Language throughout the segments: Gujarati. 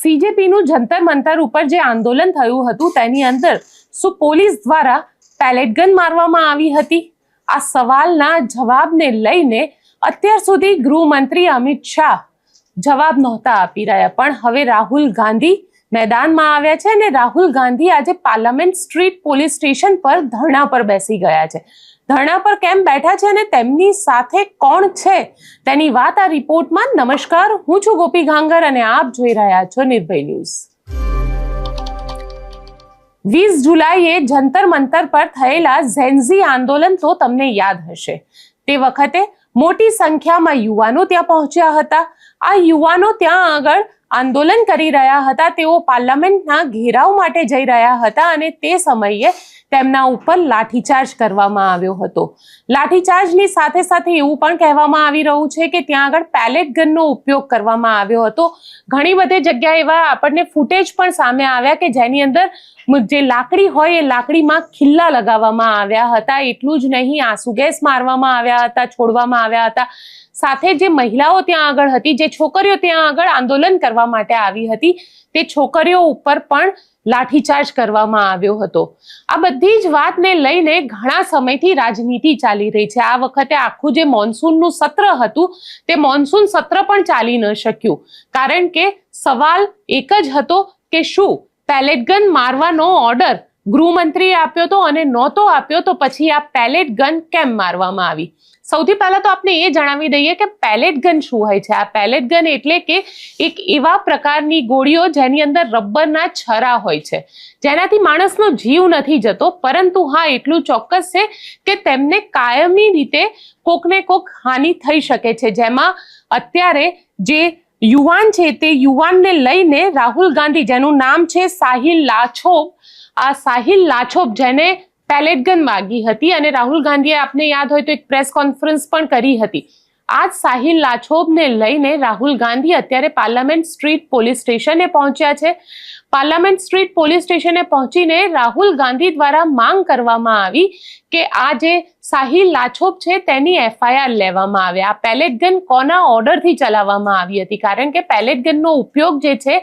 સીજેપીનું જંતર મંતર ઉપર જે આંદોલન થયું હતું તેની અંદર શું પોલીસ દ્વારા પેલેટ ગન મારવામાં આવી હતી? આ સવાલના જવાબને લઈને અત્યાર સુધી ગૃહમંત્રી અમિત શાહ જવાબ નહોતા આપી રહ્યા, પણ હવે રાહુલ ગાંધી મેદાનમાં આવ્યા છે અને રાહુલ ગાંધી આજે પાર્લામેન્ટ સ્ટ્રીટ પોલીસ સ્ટેશન પર ધરણા પર બેસી ગયા છે. ધરણા પર કેમ બેઠા છે અને તેમની સાથે કોણ છે તેની વાત આ રિપોર્ટમાં. નમસ્કાર, હું છું ગોપી ગાંગર અને આપ જોઈ રહ્યા છો નિર્ભય ન્યૂઝ. 20 જુલાઈએ જંતર મંતર પર થયેલા ઝેન્ઝી આંદોલન તો તમને યાદ હશે. તે વખતે મોટી સંખ્યામાં યુવાનો ત્યાં પહોંચ્યા હતા. આ યુવાનો ત્યાં આગળ આંદોલન કરી રહ્યા હતા. તેઓ પાર્લામેન્ટના ઘેરાવ માટે જઈ રહ્યા હતા અને તે સમયે તેમના ઉપર લાઠીચાર્જ કરવામાં આવ્યો હતો. લાઠીચાર્જની સાથે સાથે એવું પણ કહેવામાં આવી રહ્યું છે કે ત્યાં આગળ પેલેટ ગનનો ઉપયોગ કરવામાં આવ્યો હતો. ઘણી બધી જગ્યાએ એવા આપણને ફૂટેજ પણ સામે આવ્યા કે જેની અંદર જે લાકડી હોય એ લાકડીમાં ખિલ્લા લગાવવામાં આવ્યા હતા. એટલું જ નહીં, આંસુ ગેસ મારવામાં આવ્યા હતા, છોડવામાં આવ્યા હતા. સાથે જે મહિલાઓ ત્યાં આગળ હતી, જે છોકરીઓ ત્યાં આગળ આંદોલન કરવા માટે આવી હતી, તે છોકરીઓ ઉપર પણ લાઠીચાર્જ કરવામાં આવ્યો હતો. આ બધી જ વાતને લઈને ઘણા સમયથી રાજનીતિ ચાલી રહી છે. આ વખતે આખું જે મોન્સૂનનું સત્ર હતું તે મોન્સૂન સત્ર પણ ચાલી ન શક્યું, કારણ કે સવાલ એક જ હતો કે શું પેલેટ ગન મારવાનો ઓર્ડર ગૃહમંત્રીએ આપ્યો હતો અને નહોતો આપ્યો તો પછી આ પેલેટ ગન કેમ મારવામાં આવી? સૌથી પહેલા તો આપણે એ જણાવી દઈએ કે પેલેટ ગન શું હોય છે. આ પેલેટ ગન એટલે કે એક એવા પ્રકારની ગોળીઓ જેની અંદર રબરના છરા હોય છે, જેનાથી માણસનો જીવ નથી જતો, પરંતુ હા એટલું ચોક્કસ છે કે તેમને કાયમી રીતે કોકને કોક હાનિ થઈ શકે છે. જેમાં અત્યારે જે યુવાન છે તે યુવાનને લઈને રાહુલ ગાંધી, જેનું નામ છે સાહિલ લાછોબ, આ સાહિલ લાછોબ જેને પેલેટ ગન માગી હતી અને રાહુલ ગાંધીએ આપને યાદ હોય તો એક પ્રેસ કોન્ફરન્સ પણ કરી હતી. આ સાહિલ લાછોબને લઈને રાહુલ ગાંધી અત્યારે પાર્લામેન્ટ સ્ટ્રીટ પોલીસ સ્ટેશને પહોંચ્યા છે. પાર્લામેન્ટ સ્ટ્રીટ પોલીસ સ્ટેશને પહોંચીને રાહુલ ગાંધી દ્વારા માંગ કરવામાં આવી કે આ જે સાહિલ લાછોબ છે તેની FIR લેવામાં આવે. આ પેલેટ ગન કોના ઓર્ડરથી ચલાવવામાં આવી હતી? કારણ કે પેલેટ ગનનો ઉપયોગ જે છે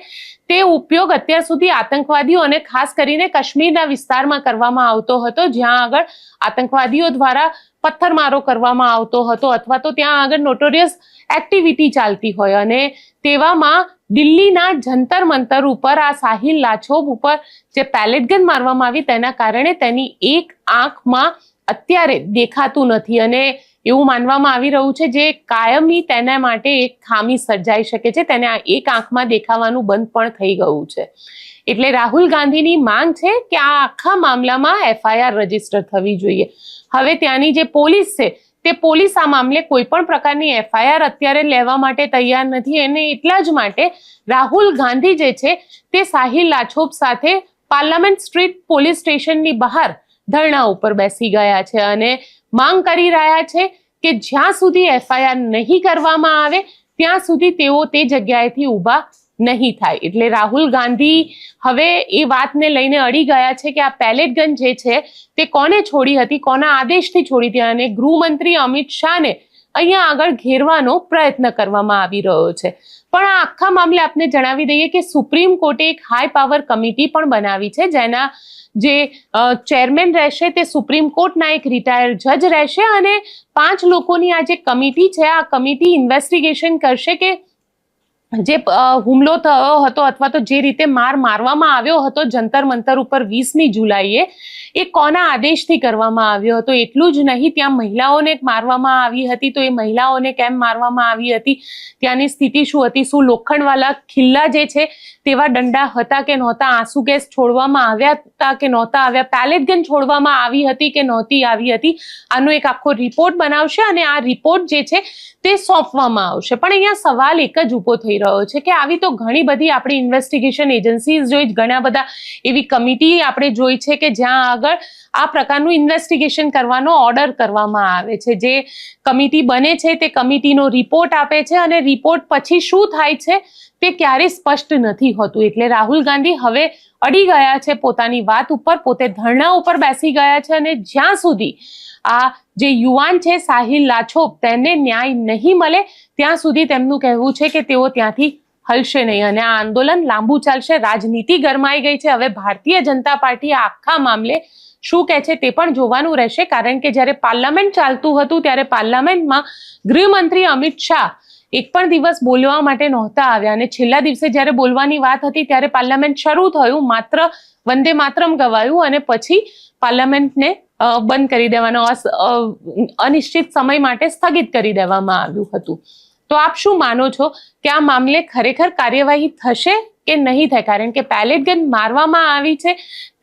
તે ઉપયોગ અત્યાર સુધી આતંકવાદીઓ અને ખાસ કરીને કાશ્મીરના વિસ્તારમાં કરવામાં આવતો હતો, જ્યાં આગળ આતંકવાદીઓ દ્વારા પથ્થરમારો કરવામાં આવતો હતો અથવા તો ત્યાં આગળ નોટોરિયસ એક્ટિવિટી ચાલતી હોય. અને તેવામાં દિલ્હીના જંતર મંતર ઉપર આ સાહિલ લાછોબ ઉપર જે પેલેટ ગન મારવામાં આવી તેના કારણે તેની એક આંખમાં અત્યારે દેખાતું નથી અને એવું માનવામાં આવી રહ્યું છે જે કાયમી તેના માટે એક ખામી સર્જાઈ શકે છે. તેને આ એક આંખમાં દેખાવાનું બંધ પણ થઈ ગયું છે. એટલે રાહુલ ગાંધીની માંગ છે કે આ આખા મામલામાં FIR રજીસ્ટર થવી જોઈએ. હવે ત્યાંની જે પોલીસ છે તે પોલીસ આ મામલે કોઈ પણ પ્રકારની FIR અત્યારે લેવા માટે તૈયાર નથી અને એટલા જ માટે રાહુલ ગાંધી જે છે તે સાહિલ લાછોબ સાથે પાર્લામેન્ટ સ્ટ્રીટ પોલીસ સ્ટેશનની બહાર ધરણા ઉપર બેસી ગયા છે અને માંગ કરી રહ્યા છે કે જ્યાં સુધી FIR નહીં કરવામાં આવે ત્યાં સુધી તેઓ તે જગ્યાએથી ઊભા નહીં થાય. એટલે રાહુલ ગાંધી હવે એ વાતને લઈને અડી ગયા છે કે આ પેલેટ ગન જે છે તે કોને છોડી હતી, કોના આદેશથી છોડી હતી, અને ગૃહમંત્રી અમિત શાહને અહીંયા આગળ ઘેરવાનો પ્રયત્ન કરવામાં આવી રહ્યો છે. પણ આ આખા મામલે આપને જણાવી દઈએ કે સુપ્રીમ કોર્ટે એક હાઈ પાવર કમિટી પણ બનાવી છે, જેના જે ચેરમેન રહેશે તે સુપ્રીમ કોર્ટના એક રિટાયર્ડ જજ રહેશે અને 5 લોકોની આ જે કમિટી છે આ કમિટી ઇન્વેસ્ટિગેશન કરશે કે જે હુમલો થયો હતો અથવા તો જે રીતે મારવામાં આવ્યો હતો જંતર મંતર ઉપર 20મી જુલાઈએ એ કોના આદેશથી કરવામાં આવ્યો હતો. એટલું જ નહીં, ત્યાં મહિલાઓને મારવામાં આવી હતી તો એ મહિલાઓને કેમ મારવામાં આવી હતી, ત્યાંની સ્થિતિ શું હતી, શું લોખંડવાળા ખિલ્લા જે છે તેવા દંડા હતા કે નહોતા, આંસુ ગેસ છોડવામાં આવ્યા હતા કે નહોતા આવ્યા, પેલેટ ગન છોડવામાં આવી હતી કે નહોતી આવી હતી. આનો એક આખો રિપોર્ટ બનાવશે અને આ રિપોર્ટ જે છે તે સોંપવામાં આવશે. પણ અહીંયા સવાલ એક જ ઊભો થઈ રહ્યો છે કે આવી તો ઘણી બધી આપણી ઇન્વેસ્ટિગેશન એજન્સીઝ જોઈ, ઘણા બધા એવી કમિટી આપણે જોઈ છે કે જ્યાં આગળ આ પ્રકારનું ઇન્વેસ્ટિગેશન કરવાનો ઓર્ડર કરવામાં આવે છે. જે કમિટી બને છે તે કમિટીનો રિપોર્ટ આપે છે અને રિપોર્ટ પછી શું થાય છે તે ક્યારેય સ્પષ્ટ નથી હોતું. એટલે રાહુલ ગાંધી હવે અડી ગયા છે પોતાની વાત ઉપર, પોતે ધરણા ઉપર બેસી ગયા છે અને જ્યાં સુધી આ જે યુવાન છે સાહિલ લાછોબ તેને ન્યાય નહીં મળે ત્યાં સુધી તેમનું કહેવું છે કે તેઓ ત્યાંથી હલશે નહીં અને આ આંદોલન લાંબુ ચાલશે. રાજનીતિ ગરમાઈ ગઈ છે. હવે ભારતીય જનતા પાર્ટી આ આખા મામલે શું કહે છે તે પણ જોવાનું રહેશે, કારણ કે જ્યારે પાર્લામેન્ટ ચાલતું હતું ત્યારે પાર્લામેન્ટમાં ગૃહમંત્રી અમિત શાહ એક પણ દિવસ બોલવા માટે નહોતા આવ્યા અને છેલ્લા દિવસે જ્યારે બોલવાની વાત હતી ત્યારે પાર્લામેન્ટ શરૂ થયું, માત્ર વંદે માતરમ ગવાયું અને પછી પાર્લામેન્ટને બંધ કરી દેવાનો અનિશ્ચિત સમય માટે સ્થગિત કરી દેવામાં આવ્યું હતું. તો આપ શું માનો છો કે આ મામલે ખરેખર કાર્યવાહી થશે કે નહીં થાય? કારણ કે પેલેટ ગન મારવામાં આવી છે,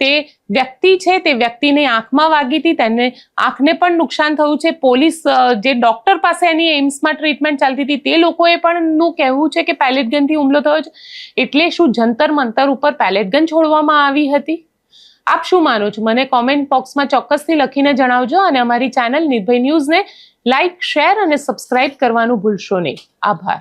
તે વ્યક્તિ છે, તે વ્યક્તિની આંખમાં વાગી હતી, તેને આંખને પણ નુકસાન થયું છે. પોલીસ જે ડોક્ટર પાસે એની એમ્સમાં ટ્રીટમેન્ટ ચાલતી હતી તે લોકોએ પણ નું કહેવું છે કે પેલેટ ગનથી હુમલો થયો છે. એટલે શું જંતર મંતર ઉપર પેલેટ ગન છોડવામાં આવી હતી? આપ શું માનો છો? મને કોમેન્ટ બોક્સમાં ચોક્કસથી લખીને જણાવજો અને અમારી ચેનલ નિર્ભય ન્યૂઝને લાઇક, શેર અને સબસ્ક્રાઇબ કરવાનું ભૂલશો નહીં. આભાર.